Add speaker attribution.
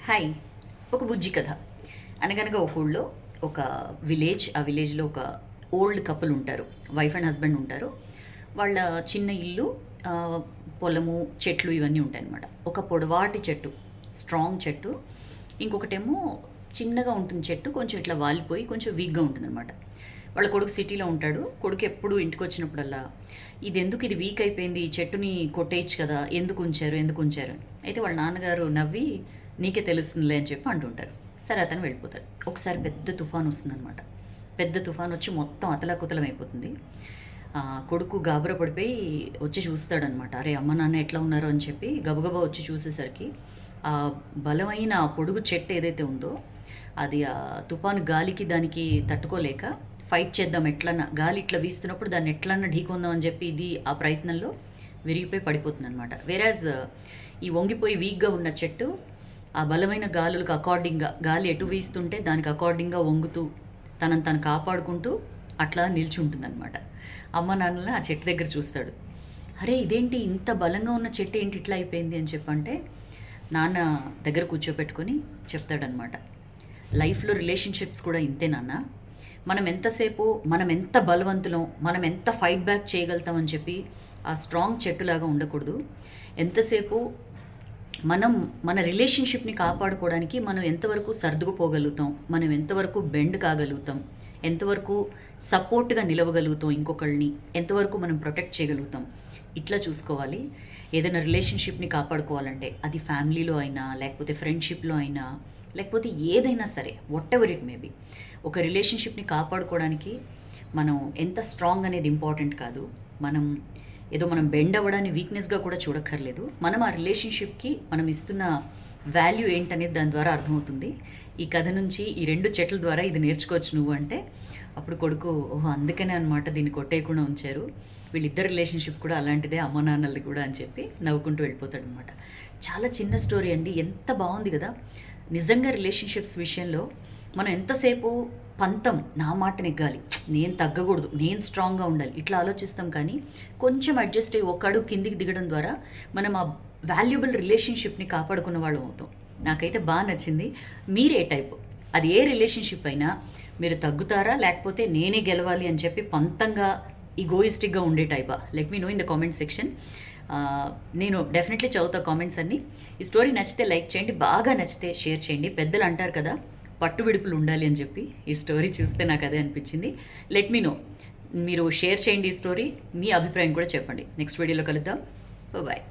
Speaker 1: Hi. ఒక బుజ్జి కథ. అనగనగా ఒక ఊళ్ళో ఒక విలేజ్. ఆ విలేజ్లో ఒక ఓల్డ్ కపుల్ ఉంటారు. వైఫ్ అండ్ హస్బెండ్ ఉంటారు. వాళ్ళ చిన్న ఇల్లు, ఆ, పొలము, చెట్లు ఇవన్నీ ఉంటాయన్నమాట. ఒక పొడవాటి చెట్టు, స్ట్రాంగ్ చెట్టు. ఇంకొకటేమో చిన్నగా ఉంటుంది చెట్టు, కొంచెం ఇట్లా వాలిపోయి కొంచెం వీక్గా ఉంటుందన్నమాట. వాళ్ళ కొడుకు సిటీలో ఉంటాడు. కొడుకు ఎప్పుడు ఇంటికి వచ్చినప్పుడల్లా ఇది వీక్ అయిపోయింది, ఈ చెట్టుని కొట్టేయచ్చు కదా, ఎందుకు ఉంచారు అని. అయితే వాళ్ళ నాన్నగారు నవ్వి నీకే తెలుస్తుందిలే అని చెప్పి అంటుంటారు. సరే అతను వెళ్ళిపోతాడు. ఒకసారి పెద్ద తుఫాన్ వస్తుందన్నమాట. పెద్ద తుఫాన్ వచ్చి మొత్తం అతలాకుతలం అయిపోతుంది. కొడుకు గాబరా పడిపోయి వచ్చి చూస్తాడనమాట. అరే అమ్మ నాన్న ఎట్లా ఉన్నారు అని చెప్పి గబగబా వచ్చి చూసేసరికి ఆ బలమైన పొడుగు చెట్టు ఏదైతే ఉందో అది ఆ తుఫాను గాలికి దానికి తట్టుకోలేక ఫైట్ చేద్దాం, ఎట్లన్నా గాలి ఇట్లా వీస్తున్నప్పుడు దాన్ని ఎట్లన్నా ఢీకొందాం అని చెప్పి ఇది ఆ ప్రయత్నంలో విరిగిపోయి పడిపోతుంది అనమాట. వేరాజ్ ఈ వంగిపోయి వీక్గా ఉన్న చెట్టు ఆ బలమైన గాలులకు అకార్డింగ్గా, గాలి ఎటు వీస్తుంటే దానికి అకార్డింగ్గా వంగుతూ తనను తను కాపాడుకుంటూ అట్లా నిల్చుంటుందన్నమాట. అమ్మ నాన్నల ఆ చెట్టు దగ్గర చూస్తాడు. అరే ఇదేంటి ఇంత బలంగా ఉన్న చెట్టు ఏంటి ఇట్లా అయిపోయింది అని చెప్పంటే నాన్న దగ్గర కూర్చోపెట్టుకొని చెప్తాడనమాట. లైఫ్లో రిలేషన్షిప్స్ కూడా ఇంతే నాన్న. మనం ఎంత బలవంతులం, మనం ఎంత ఫైట్ బ్యాక్ చేయగలుగుతామని చెప్పి ఆ స్ట్రాంగ్ చెట్టులాగా ఉండకూడదు. ఎంతసేపు మన రిలేషన్షిప్ని కాపాడుకోవడానికి మనం ఎంతవరకు సర్దుకుపోగలుగుతాం, మనం ఎంతవరకు బెండ్ కాగలుగుతాం, ఎంతవరకు సపోర్ట్గా నిలవగలుగుతాం, ఇంకొకళ్ళని ఎంతవరకు మనం ప్రొటెక్ట్ చేయగలుగుతాం, ఇట్లా చూసుకోవాలి. ఏదైనా రిలేషన్షిప్ని కాపాడుకోవాలంటే అది ఫ్యామిలీలో అయినా, లేకపోతే ఫ్రెండ్షిప్లో అయినా, లేకపోతే ఏదైనా సరే, వాట్ ఎవర్ ఇట్ మేబీ, ఒక రిలేషన్షిప్ని కాపాడుకోవడానికి మనం ఎంత స్ట్రాంగ్ అనేది ఇంపార్టెంట్ కాదు. మనం బెండ్ అవ్వడాన్ని వీక్నెస్గా కూడా చూడక్కర్లేదు. మనం ఆ రిలేషన్షిప్కి మనం ఇస్తున్న వాల్యూ ఏంటనేది దాని ద్వారా అర్థమవుతుంది. ఈ కథ నుంచి ఈ 2 చెట్ల ద్వారా ఇది నేర్చుకోవచ్చు నువ్వు అంటే అప్పుడు కొడుకు ఓహో అందుకనే అనమాట దీన్ని కొట్టేయకుండా ఉంచారు, వీళ్ళిద్దరు రిలేషన్షిప్ కూడా అలాంటిదే అమ్మ నాన్నలది కూడా అని చెప్పి నవ్వుకుంటూ వెళ్ళిపోతాడు అనమాట. చాలా చిన్న స్టోరీ అండి, ఎంత బాగుంది కదా. నిజంగా రిలేషన్షిప్స్ విషయంలో మనం ఎంతసేపు పంతం, నా మాట నెగ్గాలి, నేను తగ్గకూడదు, నేను స్ట్రాంగ్గా ఉండాలి, ఇట్లా ఆలోచిస్తాం. కానీ కొంచెం అడ్జస్ట్ అయ్యి ఒక అడుగు కిందికి దిగడం ద్వారా మనం ఆ వాల్యుబుల్ రిలేషన్షిప్ని కాపాడుకున్న వాళ్ళం అవుతాం. నాకైతే బాగా నచ్చింది. మీరే టైపు, అది ఏ రిలేషన్షిప్ అయినా మీరు తగ్గుతారా, లేకపోతే నేనే గెలవాలి అని చెప్పి పంతంగా ఈగోయిస్టిక్గా ఉండే టైపా? Let me know in the comment section. నేను డెఫినెట్లీ చదువుతా కామెంట్స్ అన్నీ. ఈ స్టోరీ నచ్చితే లైక్ చేయండి, బాగా నచ్చితే షేర్ చేయండి. పెద్దలు అంటారు కదా పట్టు విడుపులు ఉండాలి అని చెప్పి, ఈ స్టోరీ చూస్తే నాకు అదే అనిపించింది. లెట్ మీ నో, మీరు షేర్ చేయండి ఈ స్టోరీ, మీ అభిప్రాయం కూడా చెప్పండి. నెక్స్ట్ వీడియోలో కలుద్దాం. బాయ్.